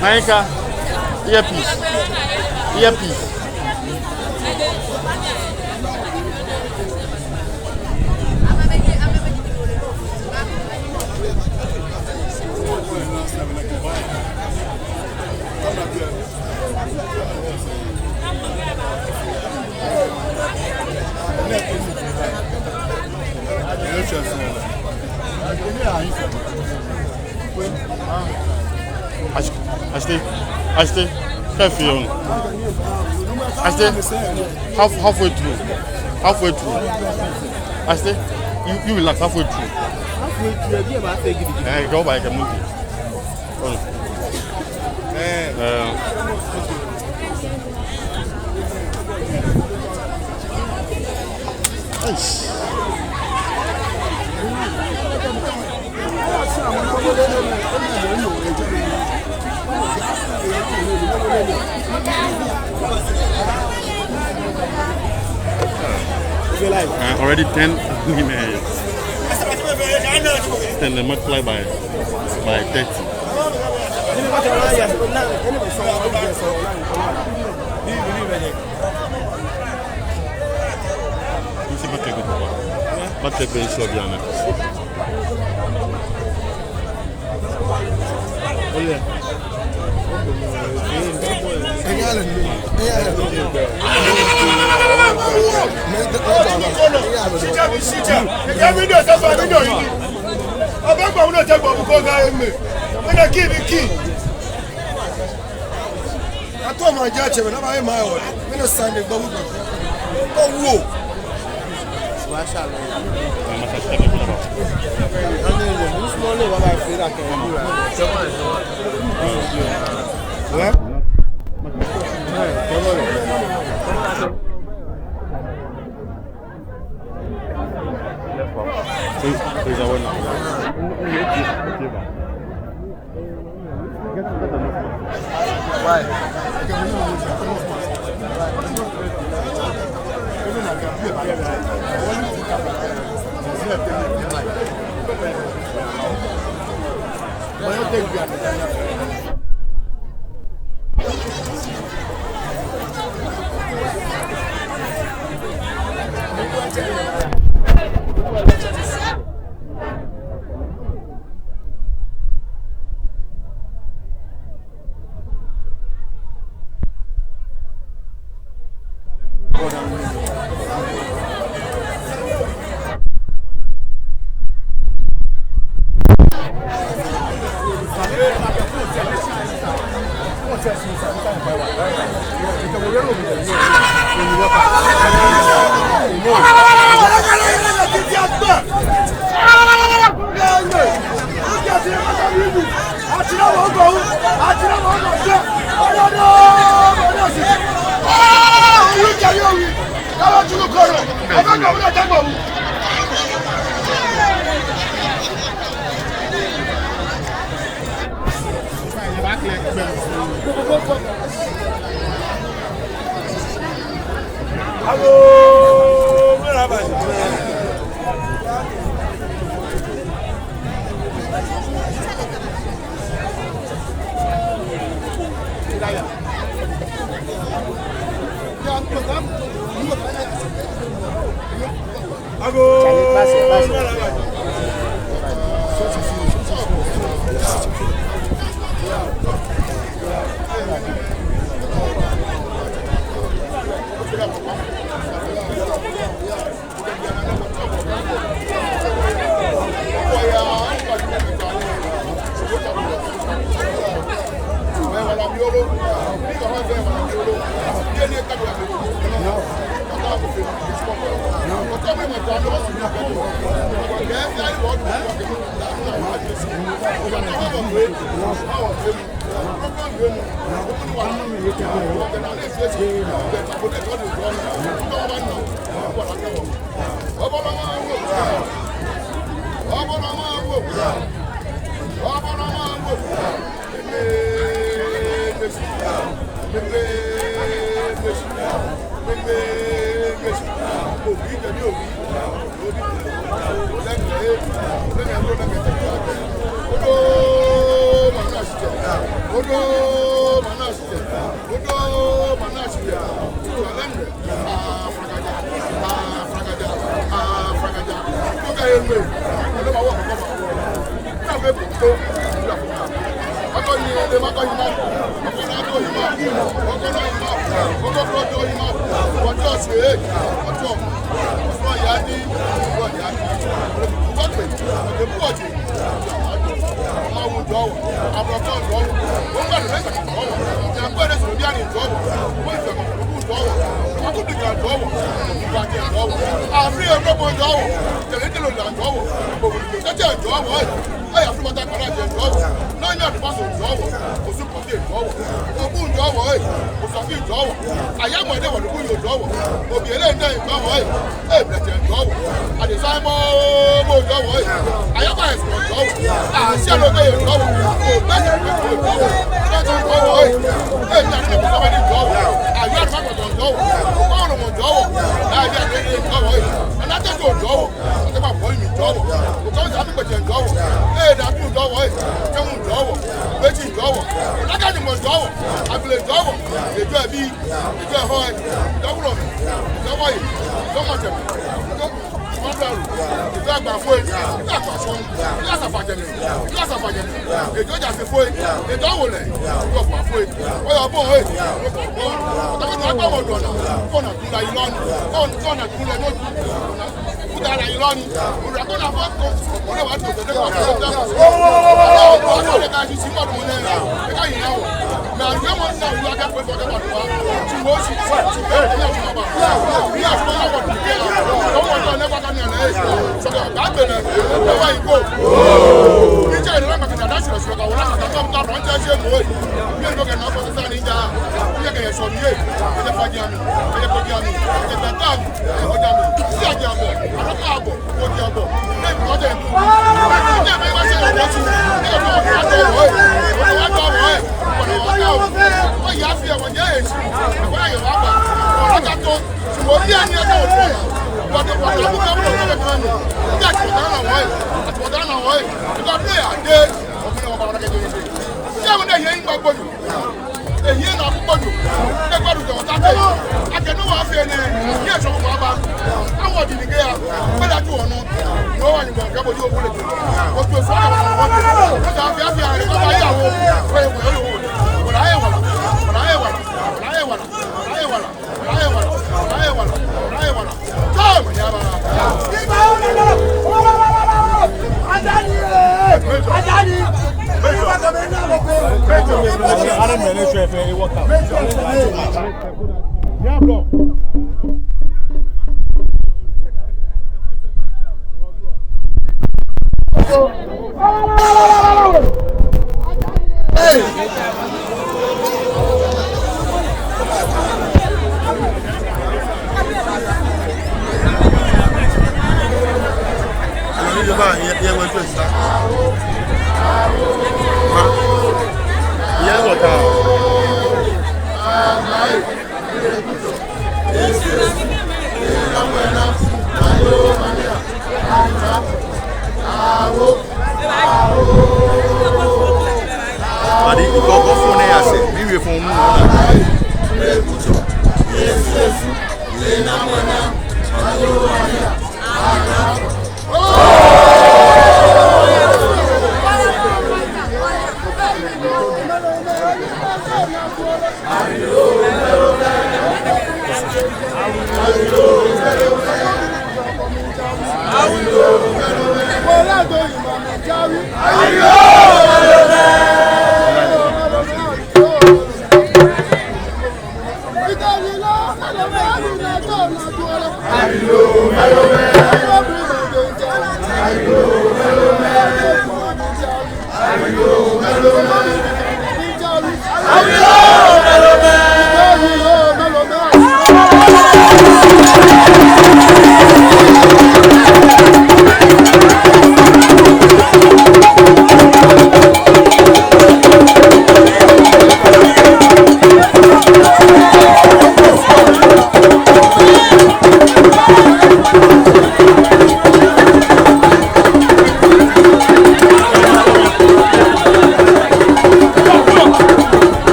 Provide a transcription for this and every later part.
Naika, earpiece. Acheter, quel acheter, halfway through. Acheter, you relax halfway through. Go by the movie. Already 10 minutes. And then multiply by 30.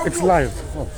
It's live. Oh.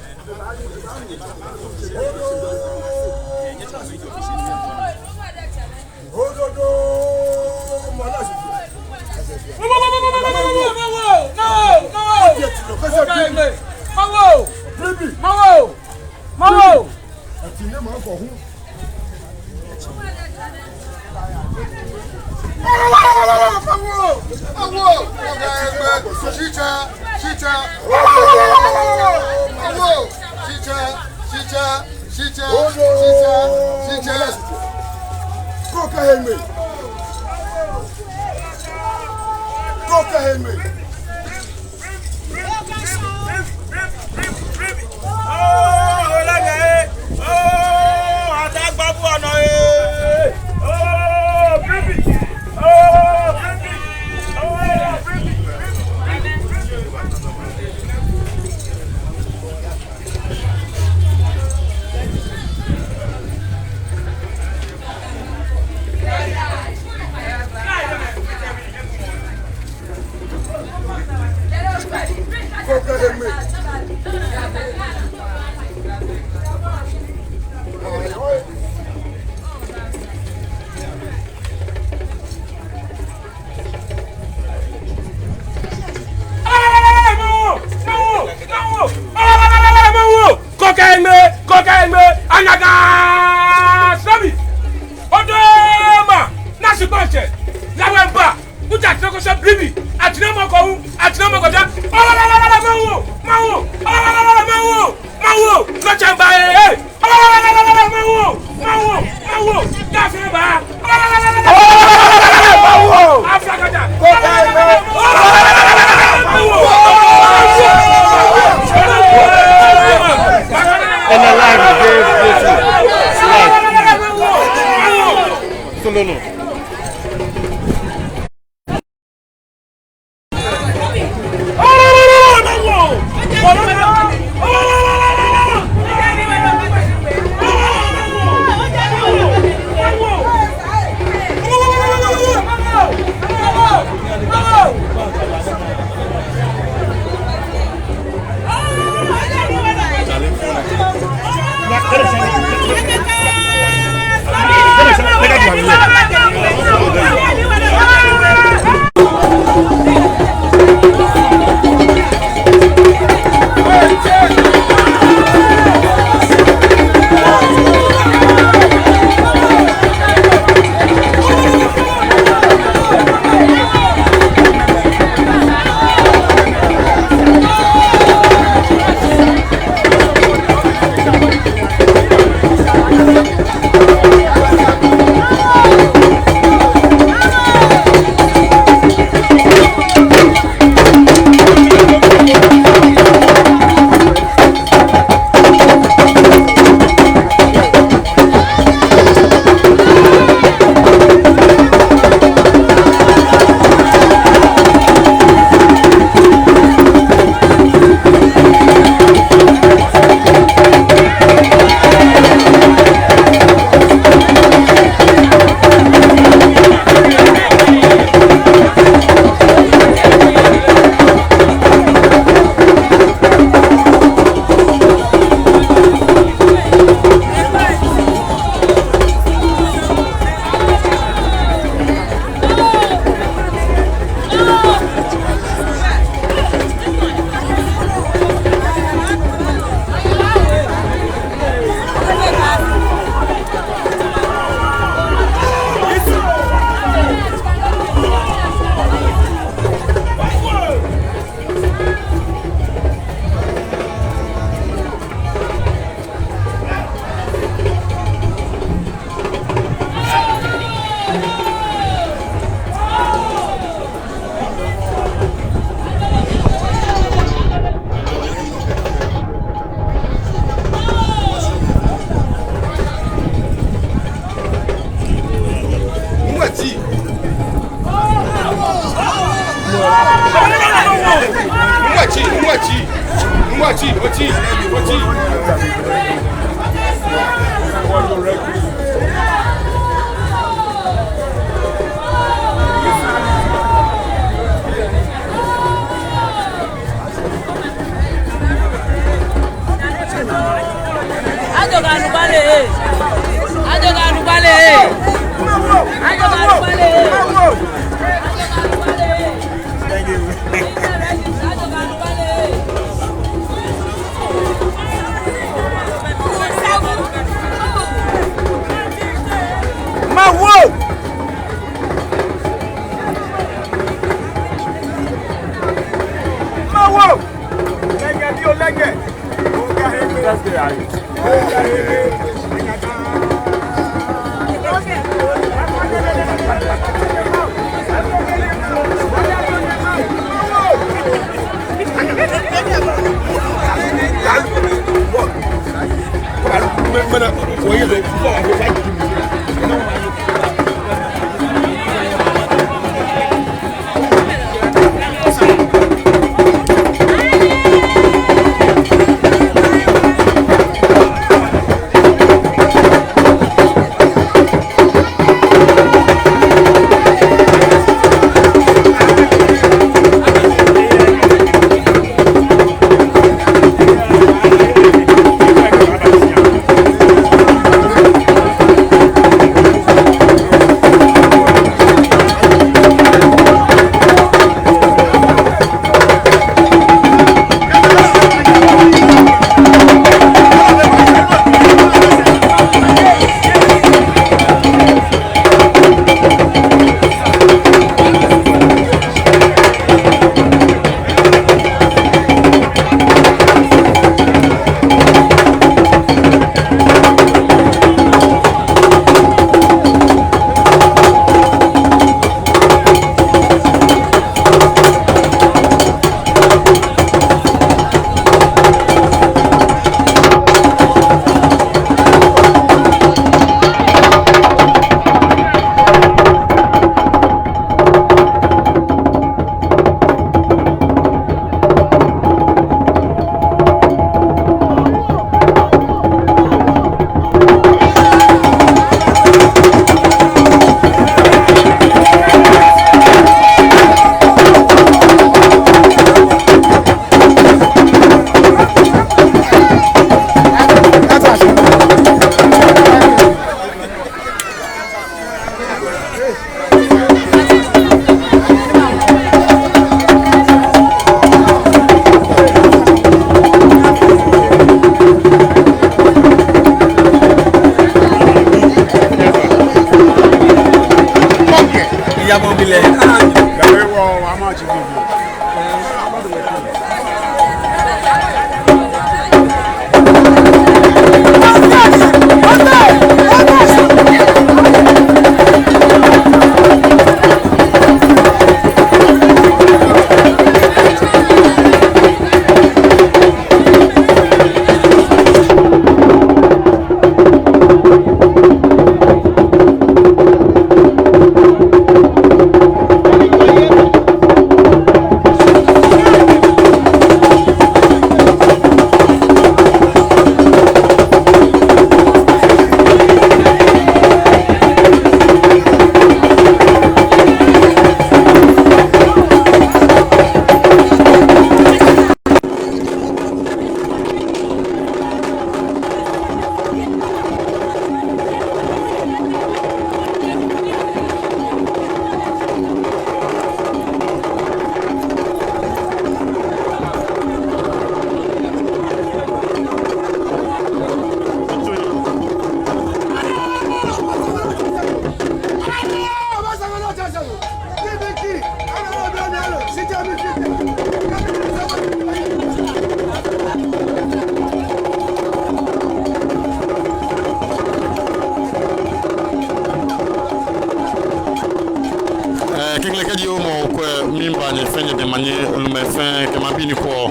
mimba ni fenye de manye lume fen kama bini ko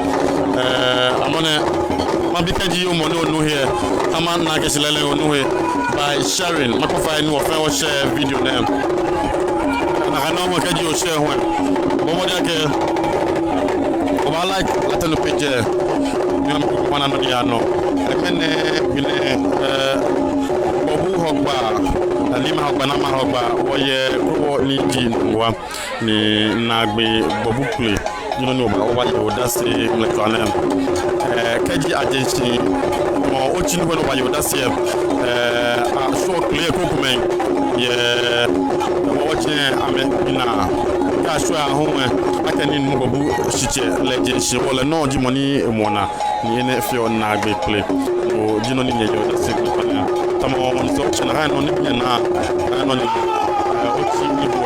amone mabikaji yo mono no here ama na kesilele no here by sharing makofa ni wo fen wo share video them na kana mo kaji o share ho mo mo dake Oba like latano page nyam wana no dia no emene bine Bobu Hogba Lima Hogba na ma Hogba oye ko ni di Nungua ni Naagbee Gborgbu Kple no ba oba yo that's le kana keji agency mo ochin wo ba yo that's a so clear ko kumen ye mo ochin ame na ka so ahun atani Gborgbu shiche legend shi wala no di money mona ni ne fi on Naagbee Kple o jino ni nyejo that's le kana tamo on so chana ha no ni na no ni ochin ni bo.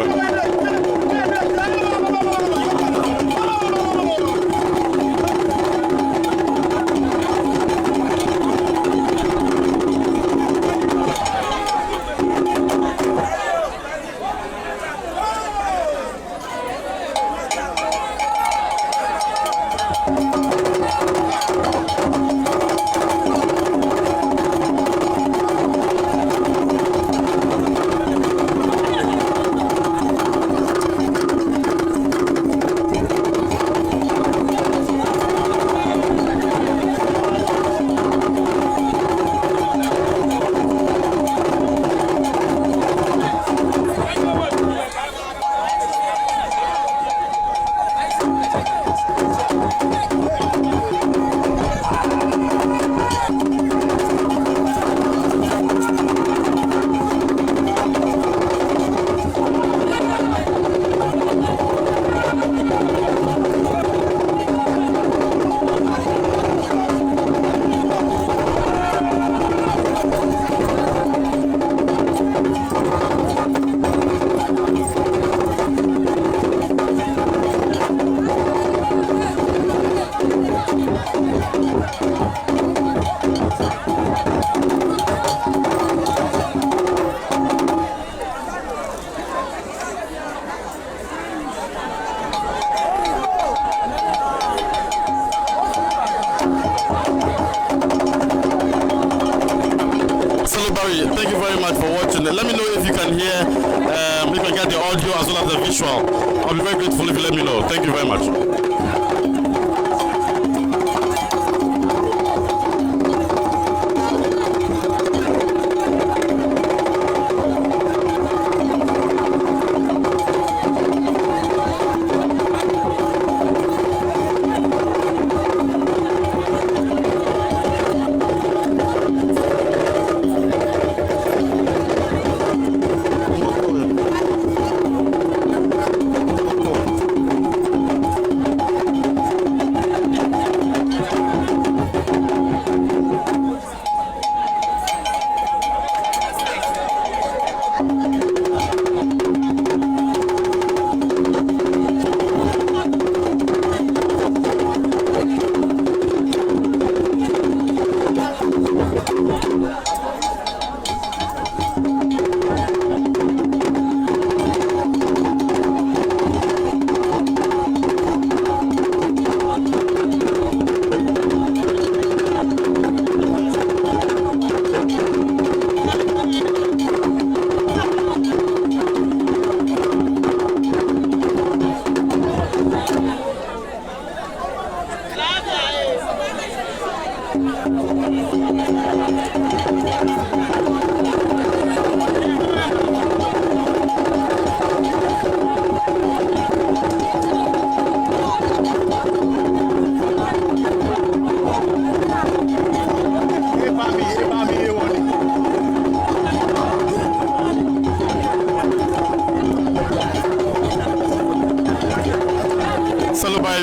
Thank you very much for watching. Let me know if you can hear, you can get the audio as well as the visual. I'll be very grateful if you let me know. Thank you very much.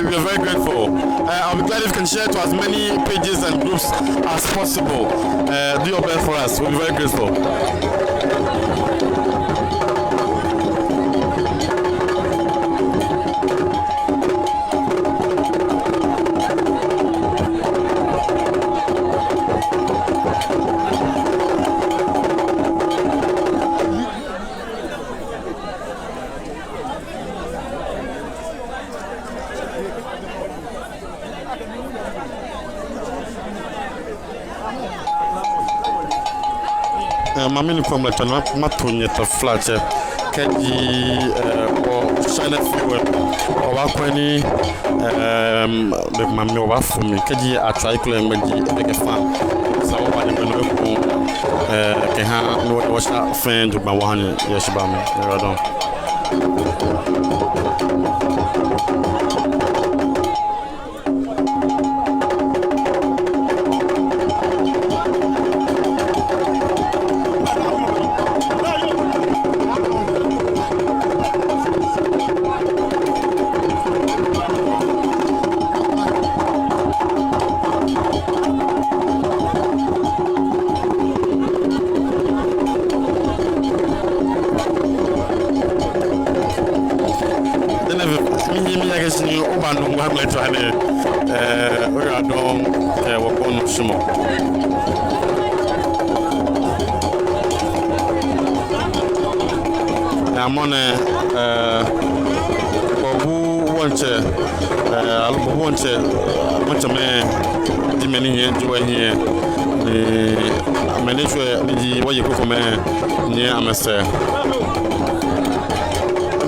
We are very grateful. I'll be glad if you can share to as many pages and groups as possible. Do your best for us. We'll be very grateful. Mamini from the Matonye flat. keji or China fuel or Aquani the mammy of for me, keji a tricle meji make a fan. So I can have no wash that friend with my one yes about me. Nungua mletwane ora don wokono sumo na mone obu wonche alubu wonche me dimeni nye juwa hie amenishwe niji waje kokome nye amese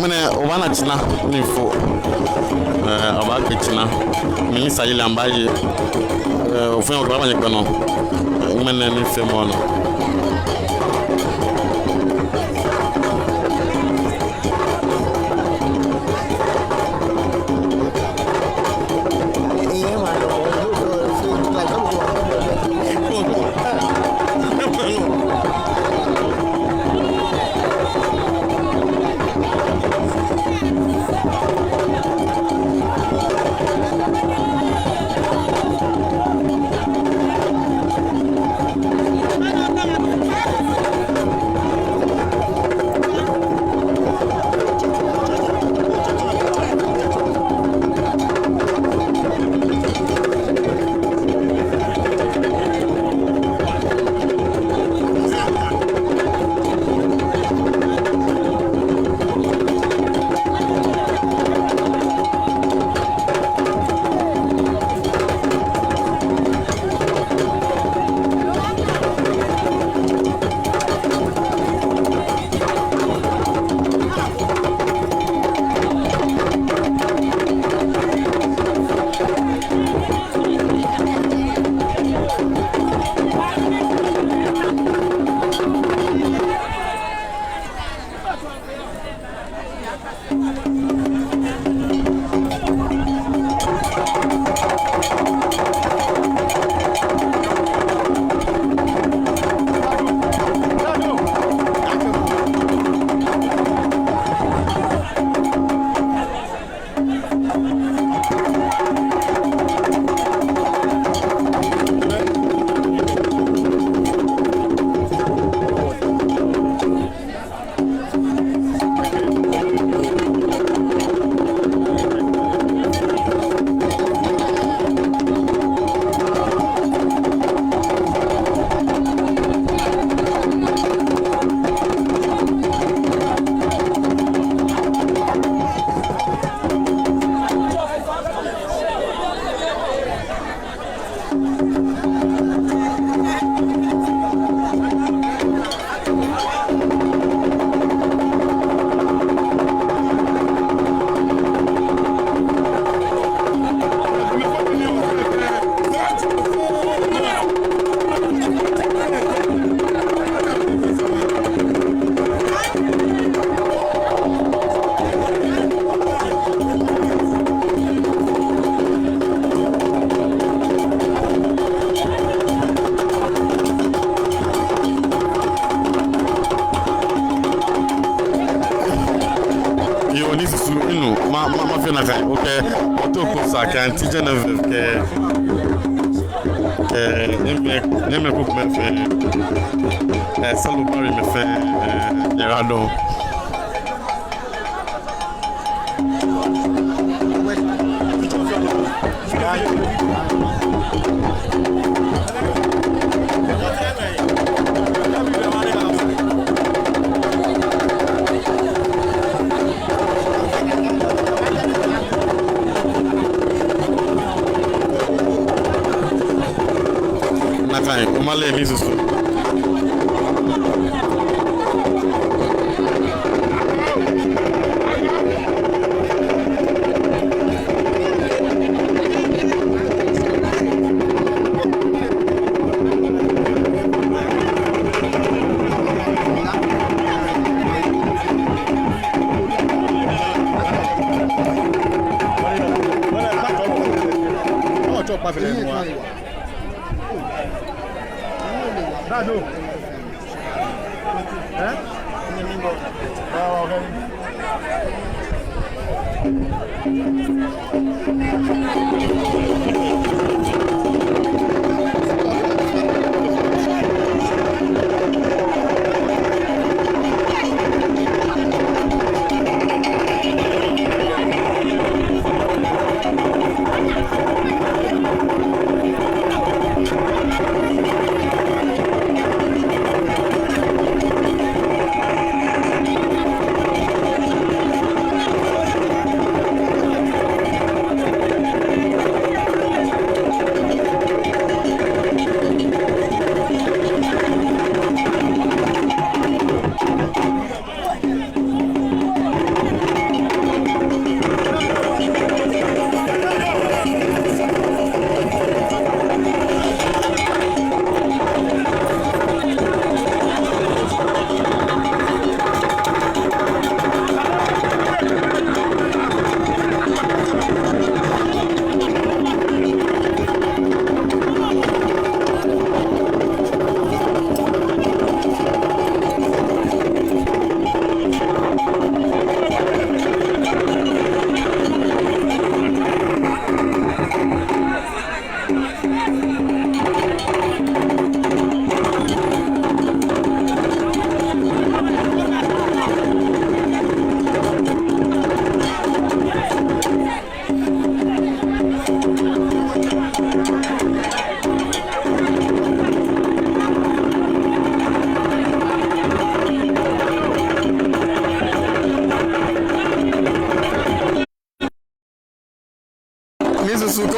mene obana china nifo aba kichina mi sayile ambaye ofun o baba nyekpe no mene ni femo no Can't Genevieve me cook me salubari me fe Gerardo Umale mizusu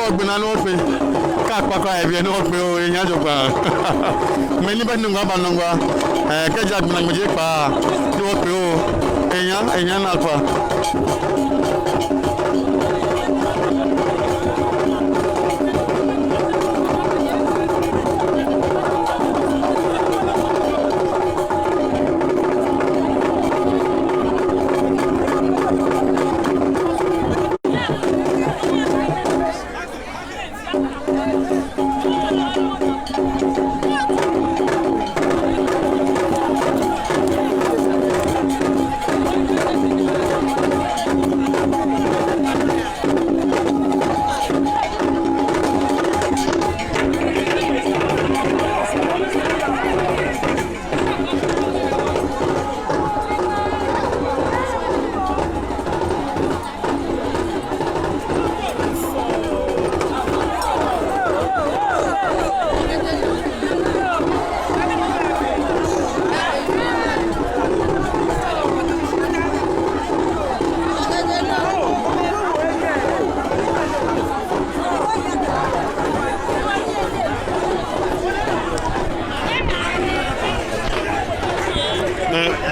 Ogbina no pe ka papa e bi no pe o eyan jogba me ni be Nungua ba Nungua ke ja gbina meje pa ni o pe o eyan na pa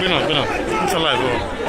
Bina. It's alive, bro.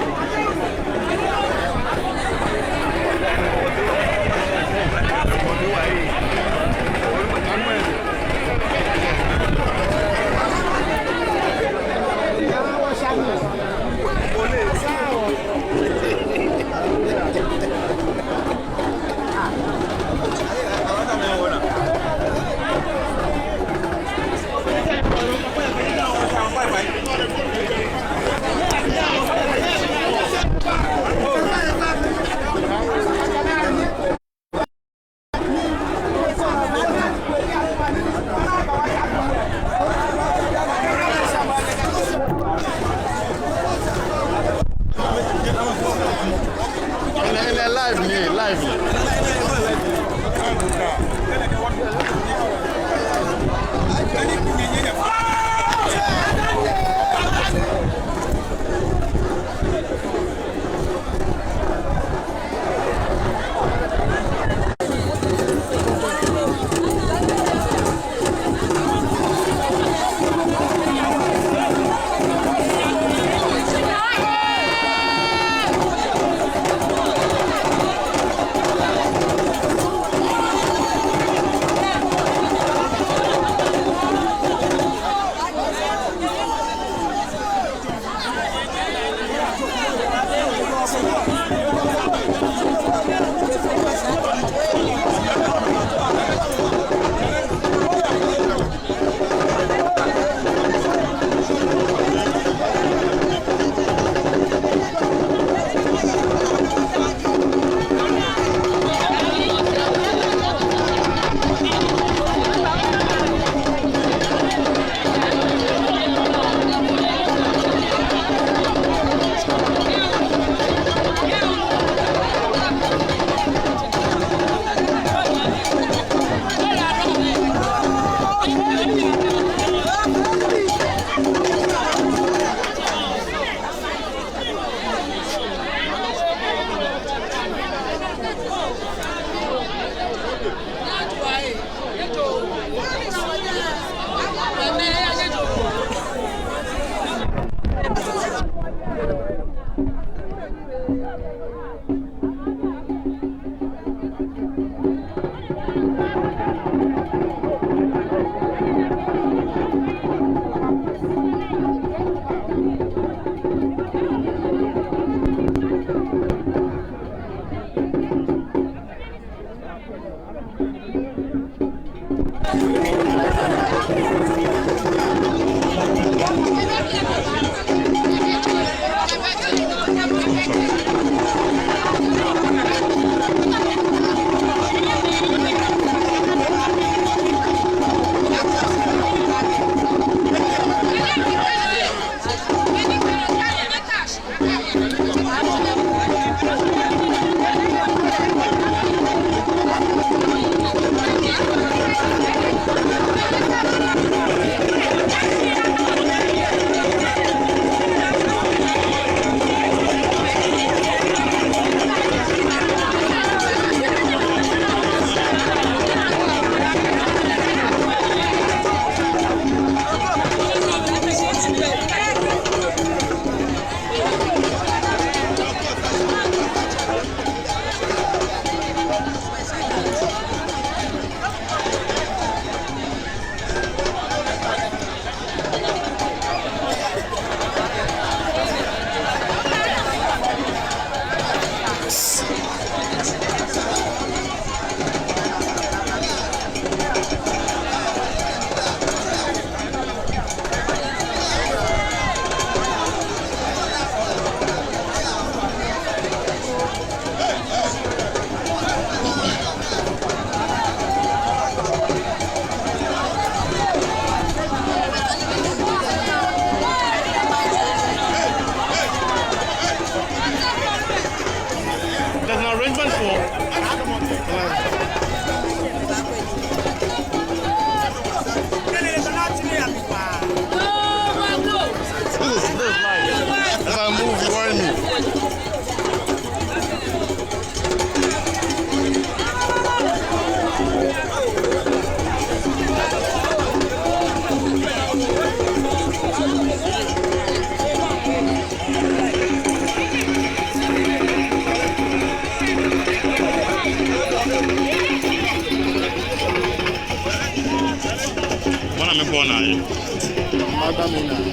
move, you want me? I'm going to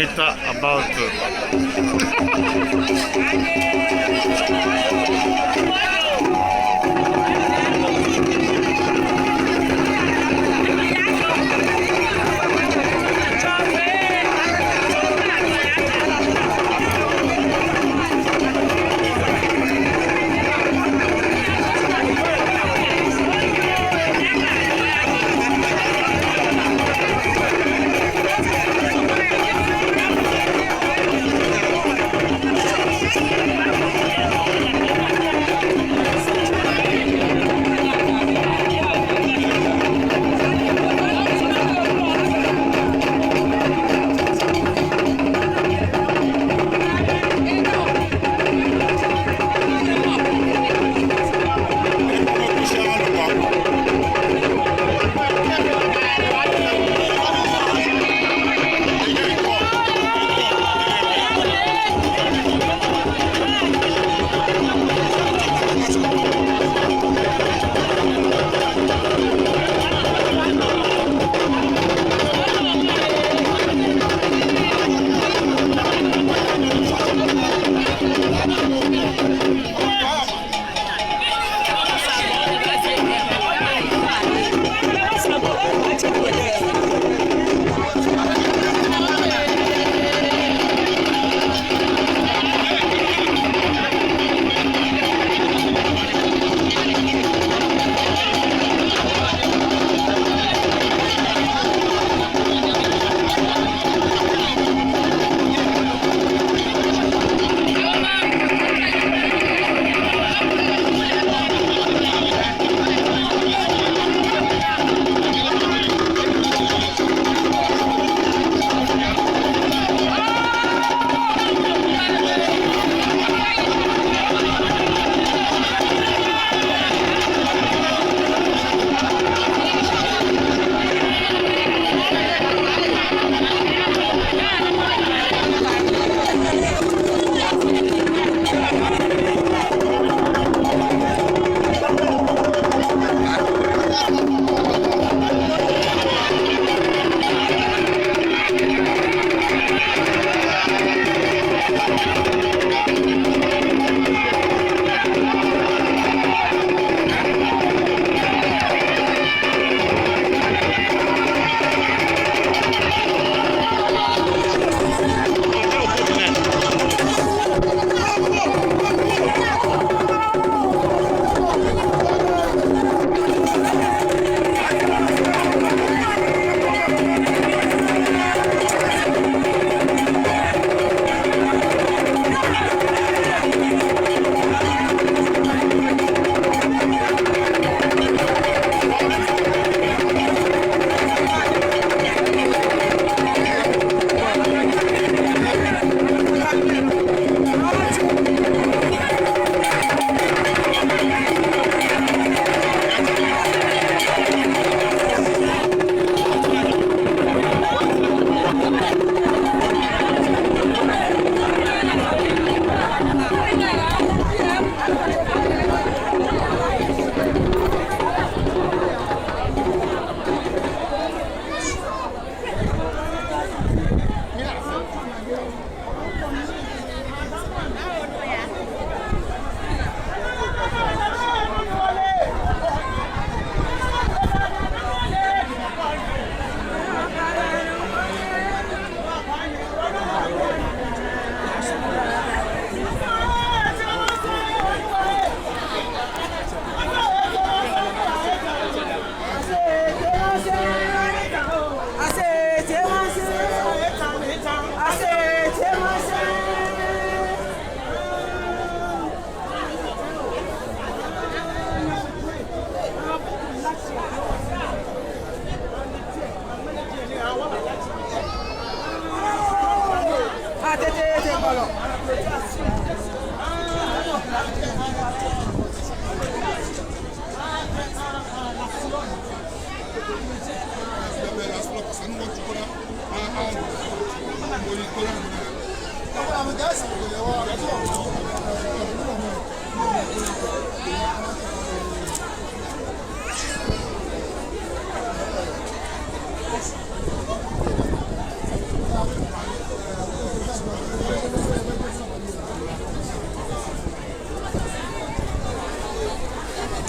later about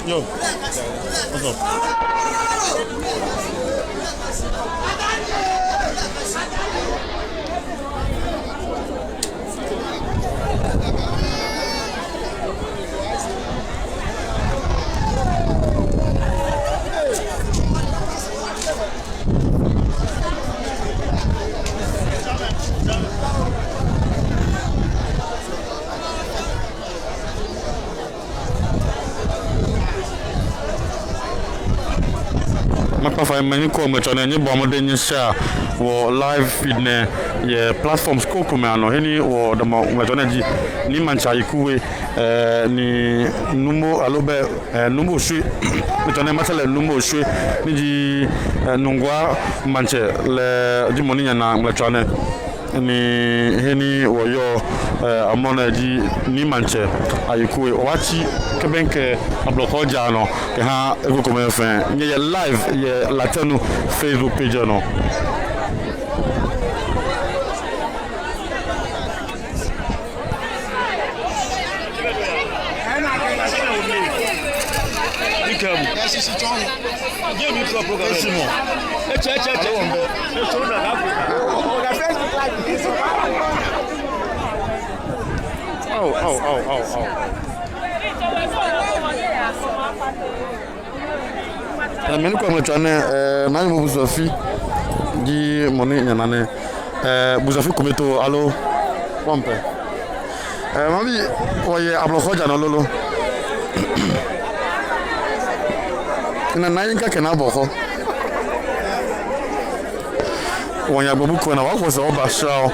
Yo, what's up? Makpafa many come to any bomb then share or live feed ne ye platforms koko me ano heni or the majonaji ni mancha ikuwe ni numo alobe numo shui mitone matale numo shui ni ji Nungua manche le di moni na mlechane ni heni woyo amona ji ni manche ayikuwe wachi kebenke abloko jano ke ha ego comme fin ye live ye latenu Facebook page no meni kwa mchane nani Buzafi di moni nyanane Buzafi kumeto alo pompe mami oye ablohoja no lolo ina nayinka kena boko wonya Gborgbu Kple na wako so ba shao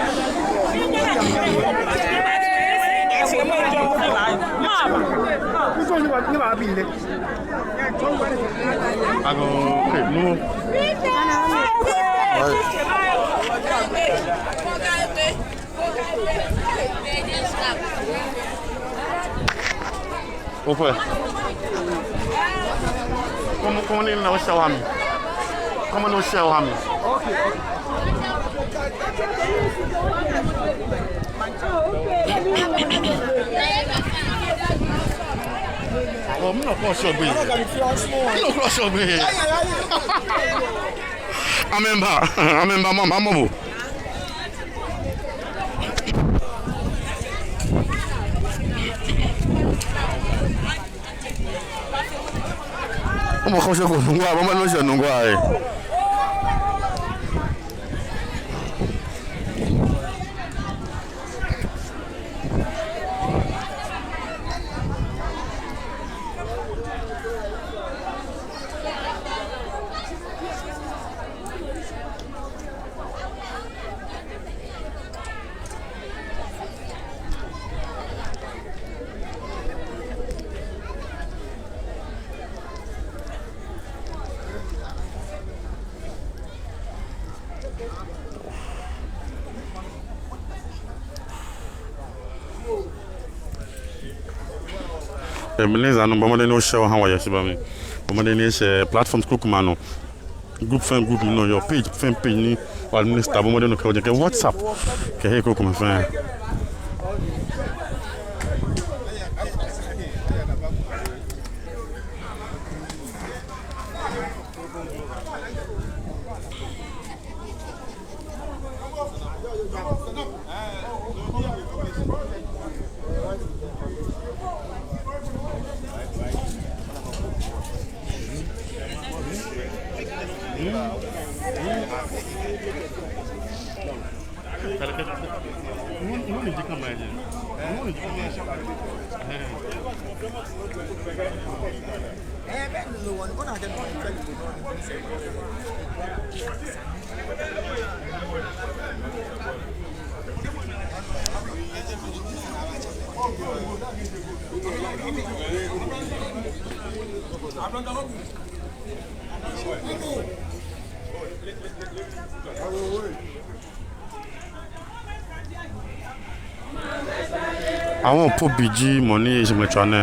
ago no opa como ni na show hami como no show hami okay oh, I'm not cross your way. I'm not cross your way. I remember, Mama. I'm cross your way. Mama knows your Nungua. Meleza no bomade no show how ya shiba me bomade ni share platforms kukuma no group no your page fan page ni wal minister bomade no ka ke WhatsApp ke he kukuma fan Àwọn po biji money je mechane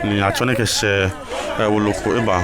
ni achone ke se woloko eba.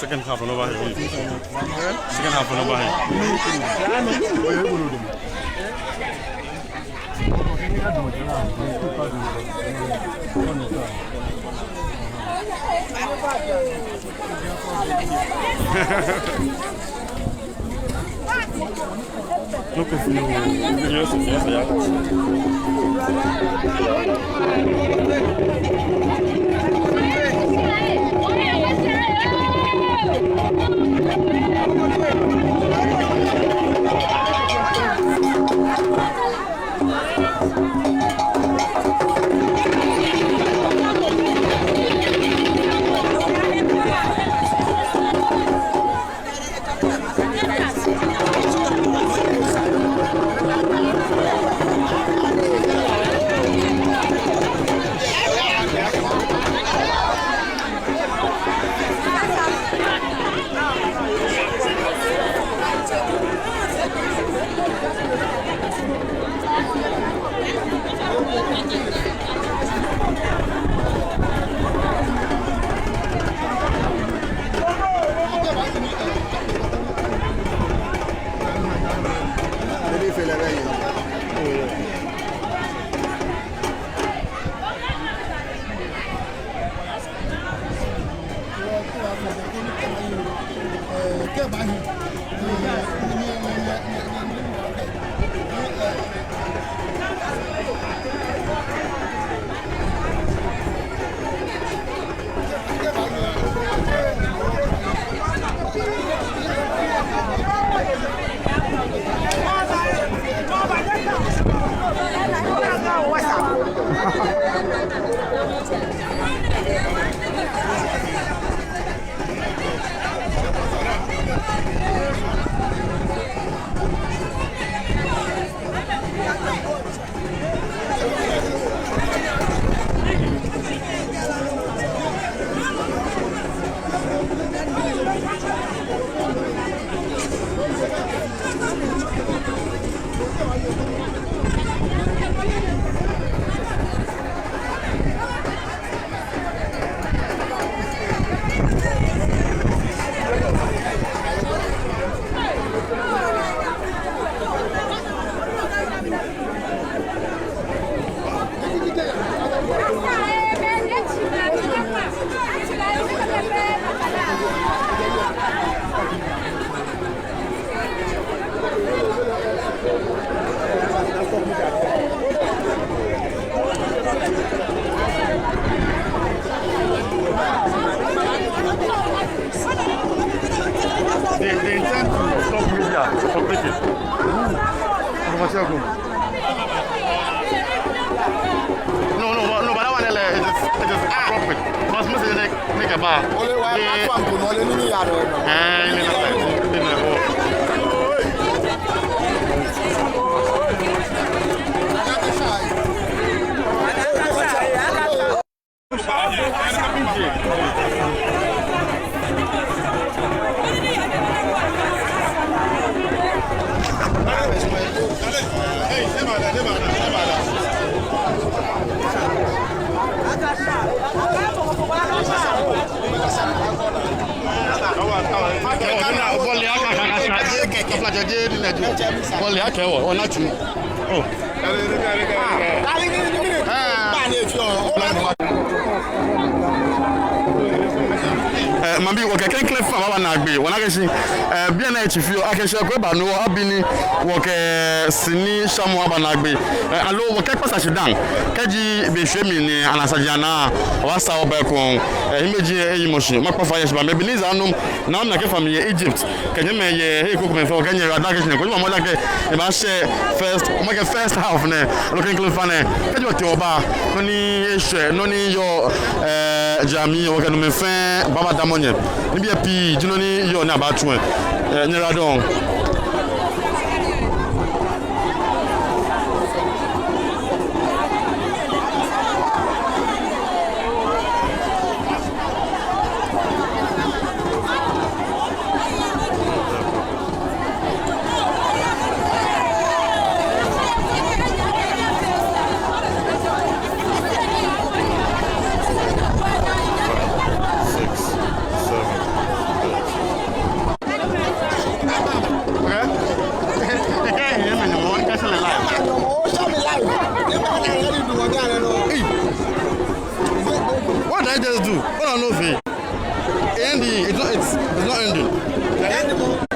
Second half over here. Second half over here. Look at you. Yes, They intend to stop media from taking. No, but that one is profit. Mas mas ele nem que ba. Olha lá, a quanto não ele nem ia não. Ele não. Mambi wo keke klef fa wa Naagbee wona ke si bia na chifio akehye ko ba no abini wo ke sini shamu aba Naagbee alo wo ke pasa shidan kaji be hwemi ni anasajana wa sa oba ko imeji eyi moshi makwa ya shiba me belize anum na na ke family Egypt kenye me ye he ko me fa kenye ra da ke ni ko mo la ke e ba she first half ne looking close fa ne kaji wo ke oba no ni ehwe no ni yo jami wo ke no me fa baba damonye ni bia pi jino ni yo na ba tun nyera don What did I just do? What I know for ending. It's not ending.